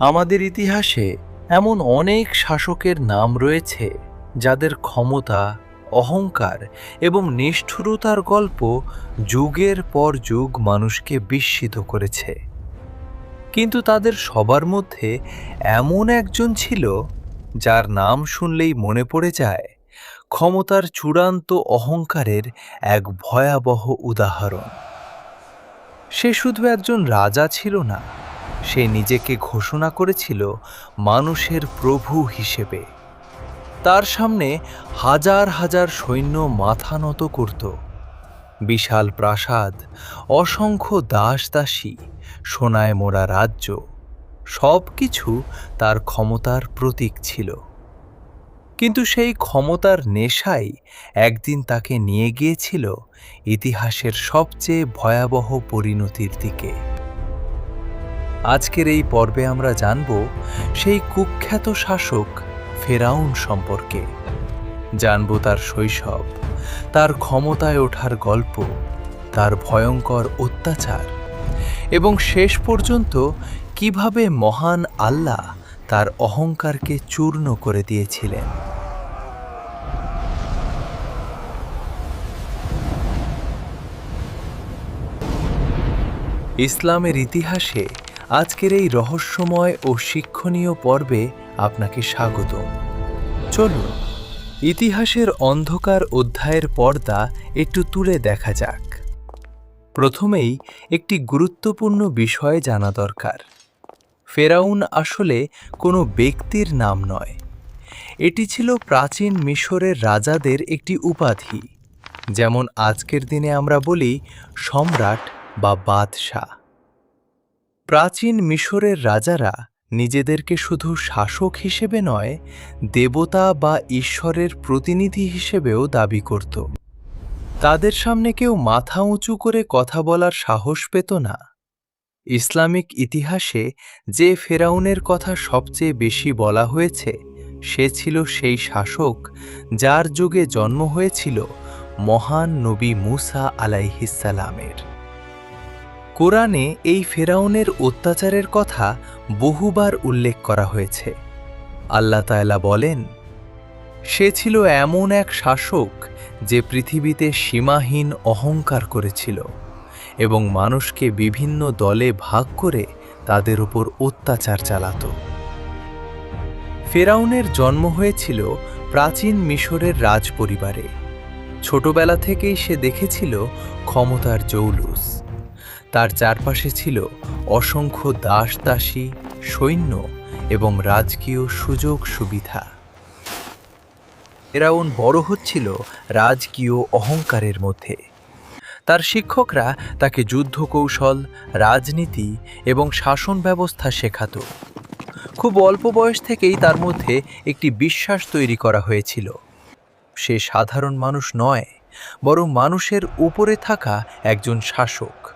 আমাদের ইতিহাসে এমন অনেক শাসকের নাম রয়েছে যাদের ক্ষমতা, অহংকার এবং নিষ্ঠুরতার গল্প যুগের পর যুগ মানুষকে বিস্মিত করেছে। কিন্তু তাদের সবার মধ্যে এমন একজন ছিল যার নাম শুনলেই মনে পড়ে যায় ক্ষমতার চূড়ান্ত অহংকারের এক ভয়াবহ উদাহরণ। সে শুধু একজন রাজা ছিল না, সে নিজেকে ঘোষণা করেছিল মানুষের প্রভু হিসেবে। তার সামনে হাজার হাজার সৈন্য মাথা নত করত। বিশাল প্রাসাদ, অসংখ্য দাস দাসী, সোনায় মোড়া রাজ্য, সব কিছু তার ক্ষমতার প্রতীক ছিল। কিন্তু সেই ক্ষমতার নেশাই একদিন তাকে নিয়ে গিয়েছিল ইতিহাসের সবচেয়ে ভয়াবহ পরিণতির দিকে। আজকের এই পর্বে আমরা জানব সেই কুখ্যাত শাসক ফেরাউন সম্পর্কে। জানব তার শৈশব, তার ক্ষমতায় ওঠার গল্প, তার ভয়ঙ্কর অত্যাচার এবং শেষ পর্যন্ত কিভাবে মহান আল্লাহ তার অহংকারকে চূর্ণ করে দিয়েছিলেন। ইসলামের ইতিহাসে আজকের এই রহস্যময় ও শিক্ষণীয় পর্বে আপনাকে স্বাগত। চলুন ইতিহাসের অন্ধকার অধ্যায়ের পর্দা একটু তুলে দেখা যাক। প্রথমেই একটি গুরুত্বপূর্ণ বিষয় জানা দরকার। ফেরাউন আসলে কোনো ব্যক্তির নাম নয়, এটি ছিল প্রাচীন মিশরের রাজাদের একটি উপাধি। যেমন আজকের দিনে আমরা বলি সম্রাট বা বাদশাহ। প্রাচীন মিশরের রাজারা নিজেদেরকে শুধু শাসক হিসেবে নয়, দেবতা বা ঈশ্বরের প্রতিনিধি হিসেবেও দাবি করত। তাদের সামনে কেউ মাথা উঁচু করে কথা বলার সাহস পেত না। ইসলামিক ইতিহাসে যে ফেরাউনের কথা সবচেয়ে বেশি বলা হয়েছে, সে ছিল সেই শাসক যার যুগে জন্ম হয়েছিল মহান নবী মুসা আলাইহিসসালামের। কোরআনে এই ফেরাউনের অত্যাচারের কথা বহুবার উল্লেখ করা হয়েছে। আল্লাহ তাআলা বলেন, সে ছিল এমন এক শাসক যে পৃথিবীতে সীমাহীন অহংকার করেছিল এবং মানুষকে বিভিন্ন দলে ভাগ করে তাদের উপর অত্যাচার চালাত। ফেরাউনের জন্ম হয়েছিল প্রাচীন মিশরের রাজপরিবারে। ছোটবেলা থেকেই সে দেখেছিল ক্ষমতার জৌলুস। তার চারপাশে ছিল অসংখ্য দাস দাসী, সৈন্য এবং রাজকীয় সুযোগ সুবিধা। ফেরাউন বড় হচ্ছিল রাজকীয় অহংকারের মধ্যে। তার শিক্ষকরা তাকে যুদ্ধ কৌশল, রাজনীতি এবং শাসন ব্যবস্থা শেখাত। খুব অল্প বয়স থেকেই তার মধ্যে একটি বিশ্বাস তৈরি করা হয়েছিল, সে সাধারণ মানুষ নয়, বরং মানুষের উপরে থাকা একজন শাসক।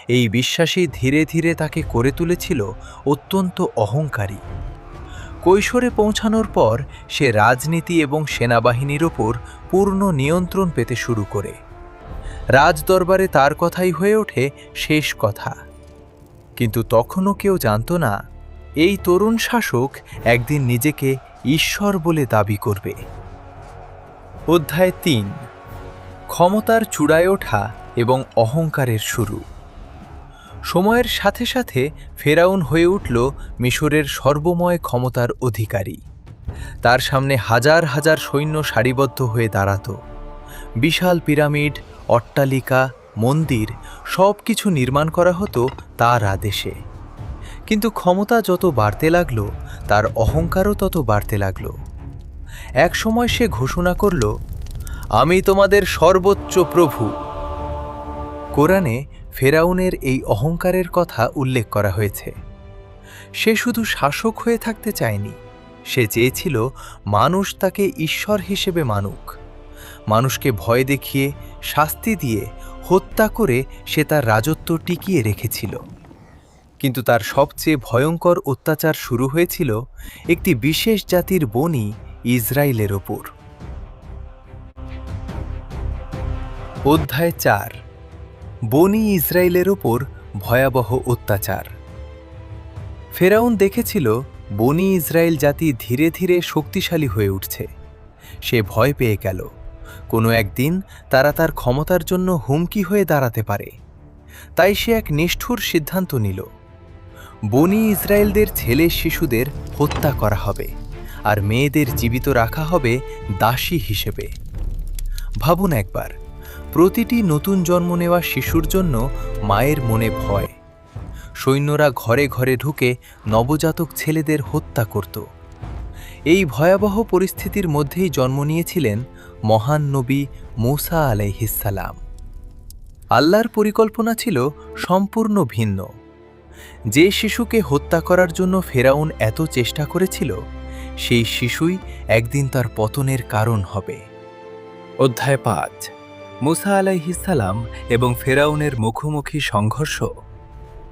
এই বিশ্বাসই ধীরে ধীরে তাকে করে তুলেছিল অত্যন্ত অহংকারী। কৈশোরে পৌঁছানোর পর সে রাজনীতি এবং সেনাবাহিনীর ওপর পূর্ণ নিয়ন্ত্রণ পেতে শুরু করে। রাজদরবারে তার কথাই হয়ে ওঠে শেষ কথা। কিন্তু তখনও কেউ জানত না এই তরুণ শাসক একদিন নিজেকে ঈশ্বর বলে দাবি করবে। অধ্যায় ৩, ক্ষমতার চূড়ায় ওঠা এবং অহংকারের শুরু। সময়ের সাথে সাথে ফেরাউন হয়ে উঠল মিশরের সর্বময় ক্ষমতার অধিকারী। তার সামনে হাজার হাজার সৈন্য সারিবদ্ধ হয়ে দাঁড়াত। বিশাল পিরামিড, অট্টালিকা, মন্দির সব কিছু নির্মাণ করা হতো তার আদেশে। কিন্তু ক্ষমতা যত বাড়তে লাগল, তার অহংকারও তত বাড়তে লাগল। এক সময় সে ঘোষণা করল, আমি তোমাদের সর্বোচ্চ প্রভু। কোরআনে ফেরাউনের এই অহংকারের কথা উল্লেখ করা হয়েছে। সে শুধু শাসক হয়ে থাকতে চায়নি, সে চেয়েছিল মানুষ তাকে ঈশ্বর হিসেবে মানুক। মানুষকে ভয় দেখিয়ে, শাস্তি দিয়ে, হত্যা করে সে তার রাজত্ব টিকিয়ে রেখেছিল। কিন্তু তার সবচেয়ে ভয়ঙ্কর অত্যাচার শুরু হয়েছিল একটি বিশেষ জাতির বনি ইসরায়েলের ওপর। অধ্যায় ৪, বনি ইসরায়েলের ওপর ভয়াবহ অত্যাচার। ফেরাউন দেখেছিল বনি ইসরায়েল জাতি ধীরে ধীরে শক্তিশালী হয়ে উঠছে। সে ভয় পেয়ে গেল, কোনো একদিন তারা তার ক্ষমতার জন্য হুমকি হয়ে দাঁড়াতে পারে। তাই সে এক নিষ্ঠুর সিদ্ধান্ত নিল। বনি ইসরায়েলদের ছেলে শিশুদের হত্যা করা হবে, আর মেয়েদের জীবিত রাখা হবে দাসী হিসেবে। ভাবুন একবার, প্রতিটি নতুন জন্ম নেওয়া শিশুর জন্য মায়ের মনে ভয়। সৈন্যরা ঘরে ঘরে ঢুকে নবজাতক ছেলেদের হত্যা করত। এই ভয়াবহ পরিস্থিতির মধ্যেই জন্ম নিয়েছিলেন মহান নবী মূসা আলাইহিসসালাম। আল্লাহর পরিকল্পনা ছিল সম্পূর্ণ ভিন্ন। যে শিশুকে হত্যা করার জন্য ফেরাউন এত চেষ্টা করেছিল, সেই শিশুই একদিন তার পতনের কারণ হবে। অধ্যায় ৫। মূসা আলাইহিসসালাম এবং ফেরাউনের মুখোমুখি সংঘর্ষ।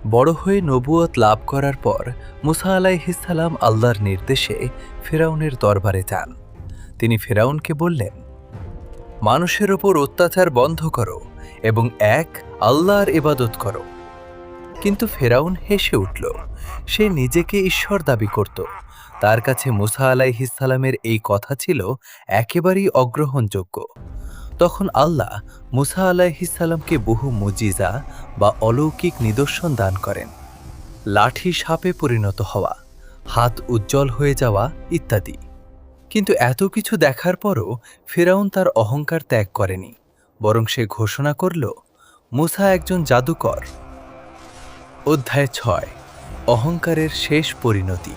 বড় হয়ে নবুয়ত লাভ করার পর মূসা আলাইহিসসালাম আল্লাহর নির্দেশে ফেরাউনের দরবারে যান। তিনি ফেরাউনকে বললেন, মানুষের ওপর অত্যাচার বন্ধ করো এবং এক আল্লাহর ইবাদত করো। কিন্তু ফেরাউন হেসে উঠল। সে নিজেকে ঈশ্বর দাবি করত। তার কাছে মূসা আলাইহিসসালামের এই কথা ছিল একেবারেই অগ্রহণযোগ্য। তখন আল্লাহ মূসা আলাইহিসসালামকে বহু মুজিজা বা অলৌকিক নিদর্শন দান করেন। লাঠি সাপে পরিণত হওয়া, হাত উজ্জ্বল হয়ে যাওয়া ইত্যাদি। কিন্তু এত কিছু দেখার পরও ফেরাউন তার অহংকার ত্যাগ করেনি, বরং সে ঘোষণা করল, মূসা একজন জাদুকর। অধ্যায় ৬। অহংকারের শেষ পরিণতি।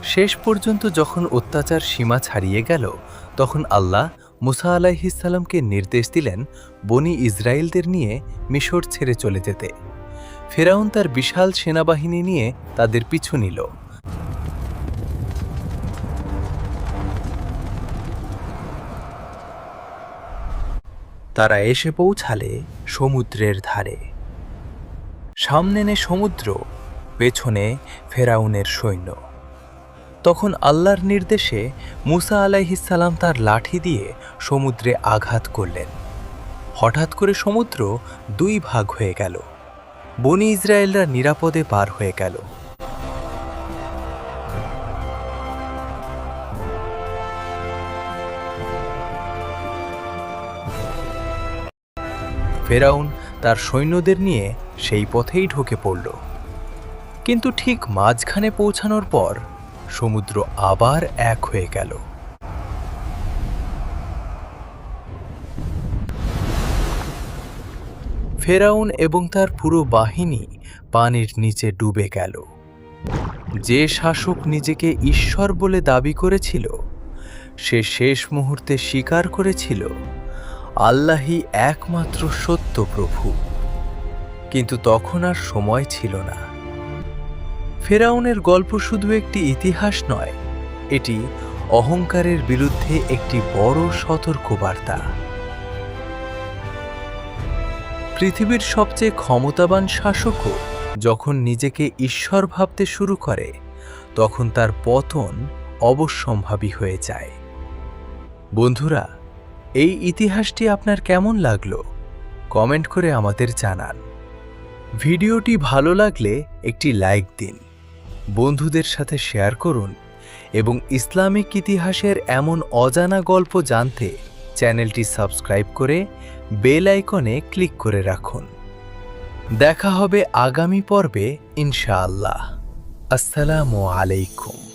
শেষ পর্যন্ত যখন অত্যাচার সীমা ছাড়িয়ে গেল, তখন আল্লাহ মূসা আলাইহিসসালামকে নির্দেশ দিলেন বনি ইসরায়েলদের নিয়ে মিশর ছেড়ে চলে যেতে। ফেরাউন তার বিশাল সেনাবাহিনী নিয়ে তাদের পিছু নিল। তারা এসে পৌঁছালে সমুদ্রের ধারে। সামনে সমুদ্র, পেছনে ফেরাউনের সৈন্য। তখন আল্লাহর নির্দেশে মূসা আলাইহিসসালাম তার লাঠি দিয়ে সমুদ্রে আঘাত করলেন। হঠাৎ করে সমুদ্র দুই ভাগ হয়ে গেল। বনি ইসরায়েলরা নিরাপদে পার হয়ে গেল। ফেরাউন তার সৈন্যদের নিয়ে সেই পথেই ঢুকে পড়ল। কিন্তু ঠিক মাঝখানে পৌঁছানোর পর সমুদ্র আবার এক হয়ে গেল। ফেরাউন এবং তার পুরো বাহিনী পানির নিচে ডুবে গেল। যে শাসক নিজেকে ঈশ্বর বলে দাবি করেছিল, সে শেষ মুহূর্তে স্বীকার করেছিল আল্লাহই একমাত্র সত্য প্রভু। কিন্তু তখন আর সময় ছিল না। ফেরাউনের গল্প শুধু একটি ইতিহাস নয়, এটি অহংকারের বিরুদ্ধে একটি বড় সতর্কবার্তা। পৃথিবীর সবচেয়ে ক্ষমতাবান শাসকও যখন নিজেকে ঈশ্বর ভাবতে শুরু করে, তখন তার পতন অবশ্যম্ভাবী হয়ে যায়। বন্ধুরা, এই ইতিহাসটি আপনার কেমন লাগলো? কমেন্ট করে আমাদের জানান। ভিডিওটি ভালো লাগলে একটি লাইক দিন, বন্ধুদের সাথে শেয়ার করুন এবং ইসলামিক ইতিহাসের এমন অজানা গল্প জানতে চ্যানেলটি সাবস্ক্রাইব করে বেল আইকনে ক্লিক করে রাখুন। দেখা হবে আগামী পর্বে ইনশাআল্লাহ। আসসালামু আলাইকুম।